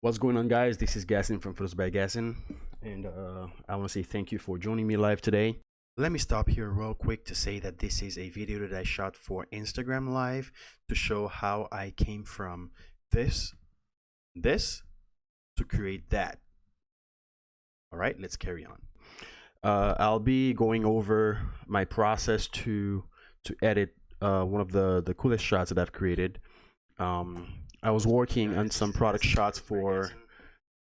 What's going on, guys? This is Gassin from Photos by Gassin, and I want to say thank you for joining me live today. Let me stop here real quick to say that this is a video that I shot for Instagram Live to show how I came from this to create that. All right, let's carry on. I'll be going over my process to edit one of the coolest shots that I've created. I was working on some product shots for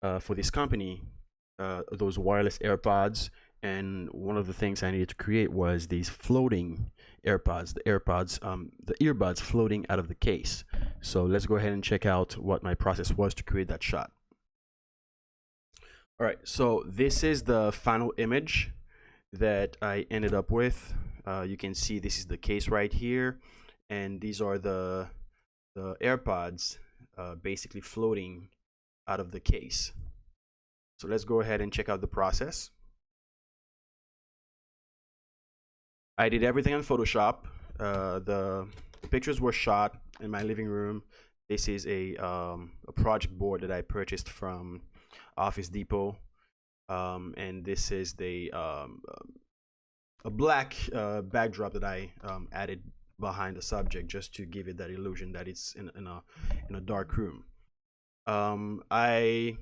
this company, those wireless AirPods, and one of the things I needed to create was these floating AirPods, the earbuds floating out of the case. So let's go ahead and check out what my process was to create that shot. All right, so this is the final image that I ended up with. You can see this is the case right here, and these are the AirPods basically floating out of the case. So let's go ahead and check out the process. I did everything on Photoshop. The pictures were shot in my living room. This is a project board that I purchased from Office Depot, and this is the a black backdrop that I added behind the subject just to give it that illusion that it's in a dark room. I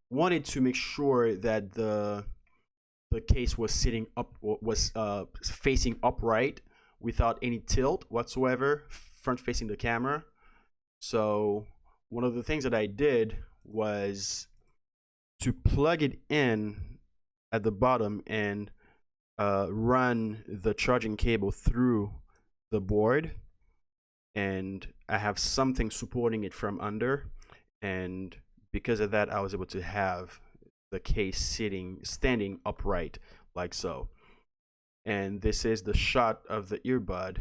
wanted to make sure that the case was sitting up, was facing upright without any tilt whatsoever, front facing the camera. So one of the things that I did was to plug it in at the bottom and run the charging cable through the board, and I have something supporting it from under, and because of that I was able to have the case standing upright like so. And this is the shot of the earbud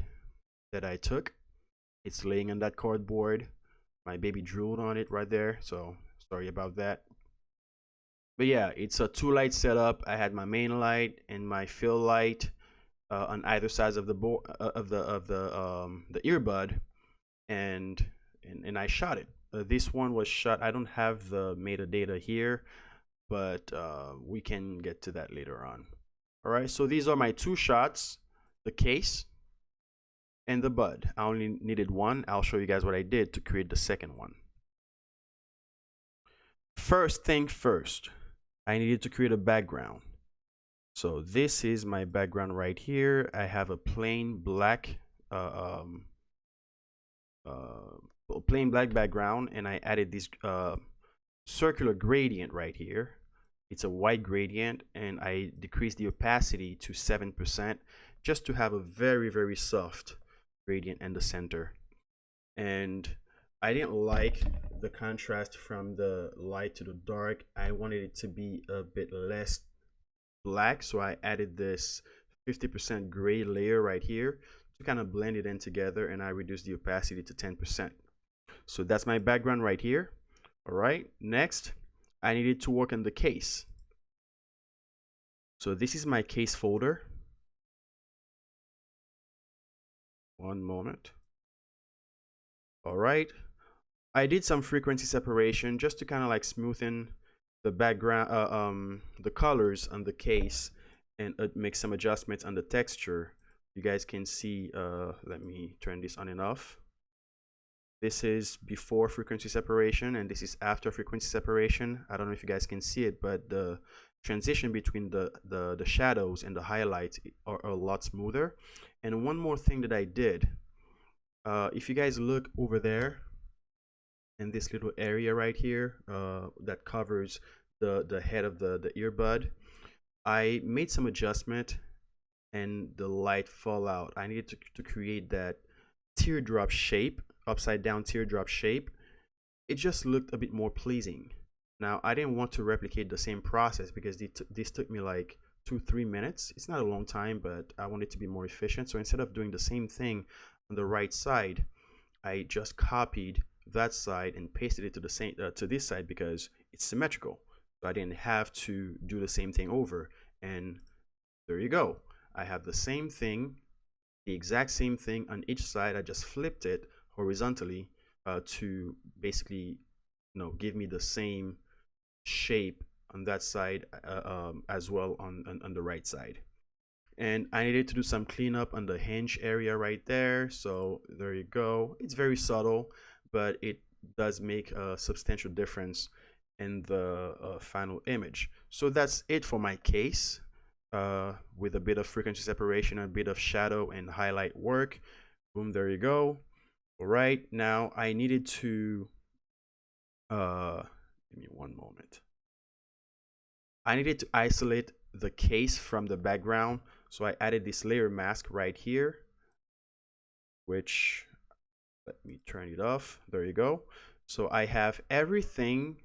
that I took. It's laying on that cardboard. My baby drooled on it right there, so sorry about that. But yeah, it's a 2-light setup. I had my main light and my fill light on either sides of the board the earbud, and I shot it. This one was shot. I don't have the metadata here, but we can get to that later on. All right, so these are my two shots: the case and the bud. I only needed one. I'll show you guys what I did to create the second one. First thing first, I needed to create a background. So this is my background right here. I have a plain black background, and I added this circular gradient right here. It's a white gradient, and I decreased the opacity to 7% just to have a very soft gradient in the center. And I didn't like the contrast from the light to the dark. I wanted it to be a bit less black, so I added this 50% gray layer right here to kind of blend it in together, and I reduced the opacity to 10%. So that's my background right here. All right, next I needed to work on the case. So this is my case folder. One moment. All right, I did some frequency separation just to kind of like smoothen the background, the colors on the case, and make some adjustments on the texture. You guys can see, let me turn this on and off. This is before frequency separation, and this is after frequency separation. I don't know if you guys can see it, but the transition between the shadows and the highlights are a lot smoother. And one more thing that I did, if you guys look over there in this little area right here that covers the head of the earbud, I made some adjustment and the light fall out. I needed to create that teardrop shape, upside down teardrop shape. It just looked a bit more pleasing. Now I didn't want to replicate the same process because this took me like 2-3 minutes. It's not a long time, but I wanted to be more efficient. So instead of doing the same thing on the right side, I just copied that side and pasted it to the same to this side because it's symmetrical. So I didn't have to do the same thing over, and there you go. I have the same thing, the exact same thing on each side. I just flipped it horizontally to basically give me the same shape on that side as well on the right side. And I needed to do some cleanup on the hinge area right there. So there you go. It's very subtle, but it does make a substantial difference in the final image. So that's it for my case, with a bit of frequency separation, a bit of shadow and highlight work. Boom, there you go. All right, now I needed to, give me one moment. I needed to isolate the case from the background. So I added this layer mask right here, which, let me turn it off. There you go. So I have everything,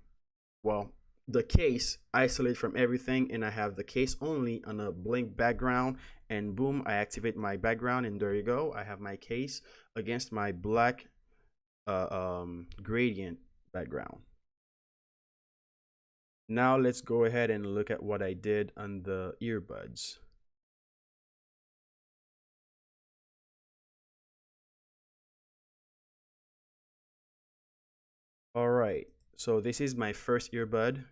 well, the case isolated from everything, and I have the case only on a blank background, and boom, I activate my background, and there you go. I have my case against my black gradient background. Now let's go ahead and look at what I did on the earbuds. All right, so this is my first earbud.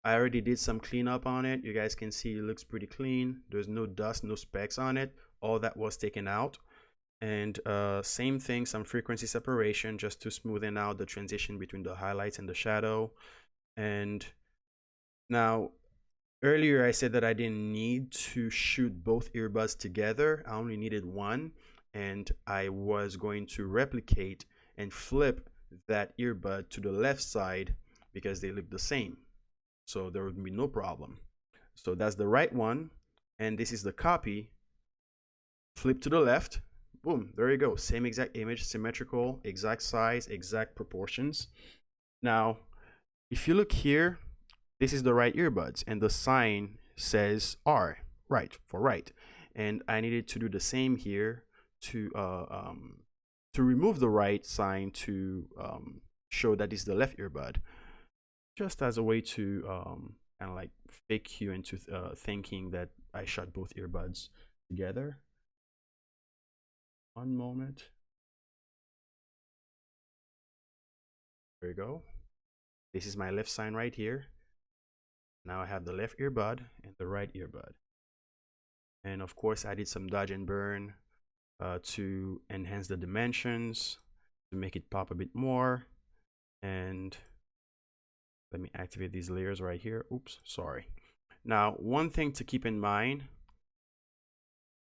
I already did some cleanup on it. You guys can see it looks pretty clean. There's no dust, no specks on it. All that was taken out. And same thing, some frequency separation just to smoothen out the transition between the highlights and the shadow. And now, earlier I said that I didn't need to shoot both earbuds together. I only needed one, and I was going to replicate and flip that earbud to the left side because they look the same. So there would be no problem. So that's the right one, and this is the copy. Flip to the left. Boom, there you go. Same exact image, symmetrical, exact size, exact proportions. Now, if you look here, this is the right earbuds, and the sign says R, right, for right. And I needed to do the same here to remove the right sign to show that this is the left earbud, just as a way to kind of like fake you into thinking that I shot both earbuds together. One moment. There you go. This is my left sign right here. Now I have the left earbud and the right earbud. And of course, I did some dodge and burn to enhance the dimensions, to make it pop a bit more. And let me activate these layers right here. Oops, sorry. Now, one thing to keep in mind,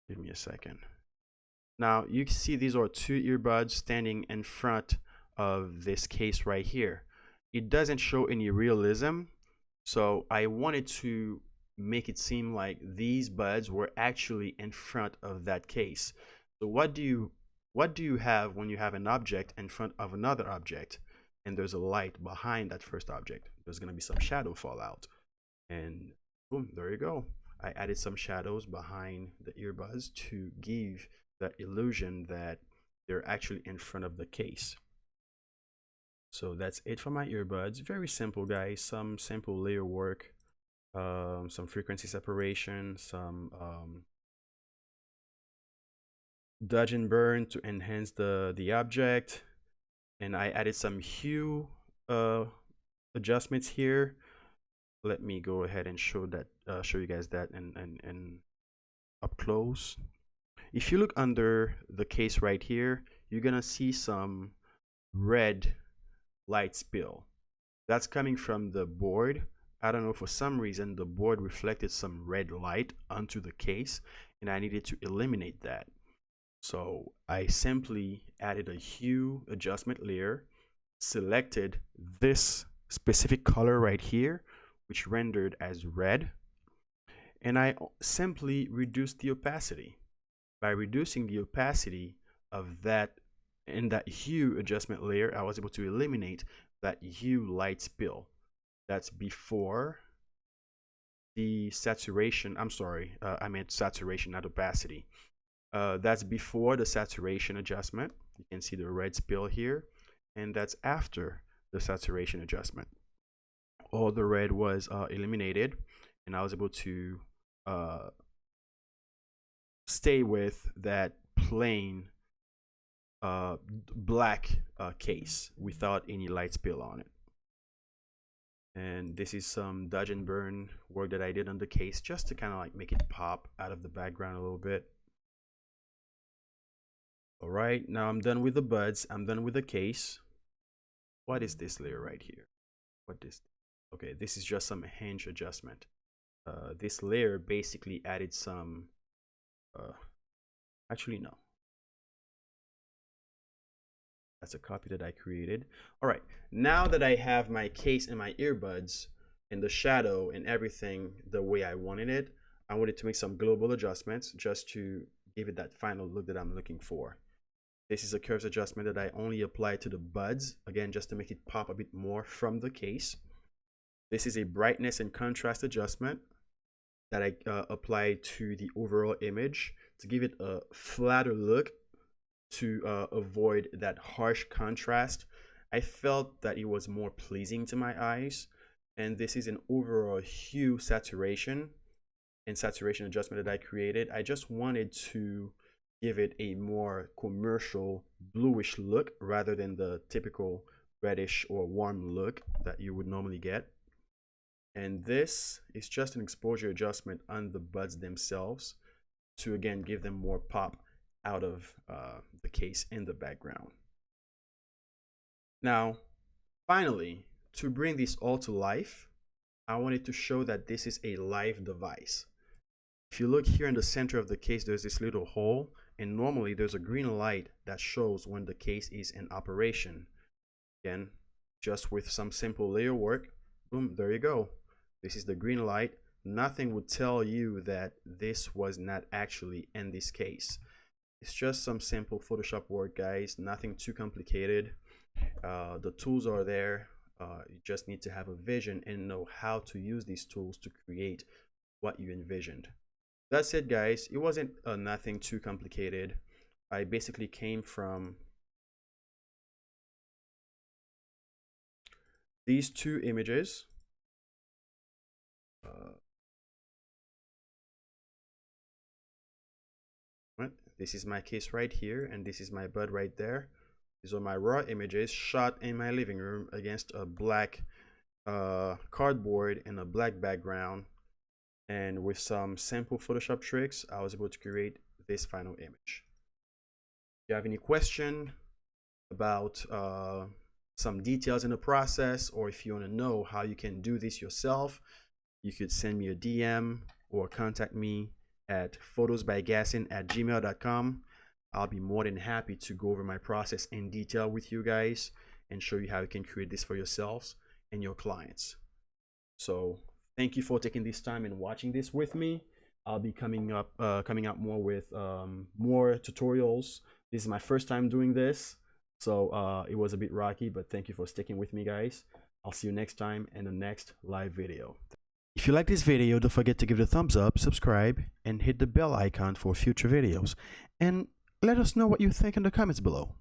give me a second. Now, you can see these are two earbuds standing in front of this case right here. It doesn't show any realism. So I wanted to make it seem like these buds were actually in front of that case. So what do you have when you have an object in front of another object and there's a light behind that first object? There's going to be some shadow fallout. And boom, there you go. I added some shadows behind the earbuds to give that illusion that they're actually in front of the case. So that's it for my earbuds. Very simple, guys. Some simple layer work, some frequency separation, some dodge and burn to enhance the object, and I added some hue adjustments here. Let me go ahead and show you guys that and up close. If you look under the case right here, you're gonna see some red light spill. That's coming from the board. I don't know, for some reason the board reflected some red light onto the case, and I needed to eliminate that. So I simply added a hue adjustment layer, selected this specific color right here, which rendered as red, and I simply reduced the opacity. By reducing the opacity of that in that hue adjustment layer, I was able to eliminate that hue light spill. That's before the saturation. I'm sorry, I meant saturation, not opacity. That's before the saturation adjustment. You can see the red spill here, and that's after the saturation adjustment. All the red was eliminated, and I was able to stay with that plain black case without any light spill on it. And this is some dodge and burn work that I did on the case just to kind of like make it pop out of the background a little bit. All right, now I'm done with the buds. I'm done with the case. What is this layer right here? What is, okay, this is just some hinge adjustment. This layer basically added some, actually no. That's a copy that I created. All right, now that I have my case and my earbuds and the shadow and everything the way I wanted it, I wanted to make some global adjustments just to give it that final look that I'm looking for. This is a curves adjustment that I only apply to the buds, again, just to make it pop a bit more from the case. This is a brightness and contrast adjustment that I apply to the overall image to give it a flatter look, to avoid that harsh contrast. I felt that it was more pleasing to my eyes. And this is an overall hue saturation and saturation adjustment that I created. I just wanted to give it a more commercial bluish look rather than the typical reddish or warm look that you would normally get. And this is just an exposure adjustment on the buds themselves to again give them more pop out of the case in the background. Now, finally, to bring this all to life, I wanted to show that this is a live device. If you look here in the center of the case, there's this little hole, and normally there's a green light that shows when the case is in operation. Again, just with some simple layer work, boom, there you go. This is the green light. Nothing would tell you that this was not actually in this case. It's just some simple Photoshop work, guys, nothing too complicated. The tools are there. You just need to have a vision and know how to use these tools to create what you envisioned. That's it, guys. It wasn't nothing too complicated. I basically came from these two images. This is my case right here, and this is my bud right there. These are my raw images shot in my living room against a black cardboard and a black background. And with some simple Photoshop tricks, I was able to create this final image. If you have any question about some details in the process, or if you want to know how you can do this yourself, you could send me a DM or contact me at photosbygassin@gmail.com. I'll be more than happy to go over my process in detail with you guys and show you how you can create this for yourselves and your clients. So thank you for taking this time and watching this with me. I'll be coming out more with more tutorials. This is my first time doing this, so it was a bit rocky, but thank you for sticking with me, guys. I'll see you next time in the next live video. If you like this video, don't forget to give it a thumbs up, subscribe, and hit the bell icon for future videos. And let us know what you think in the comments below.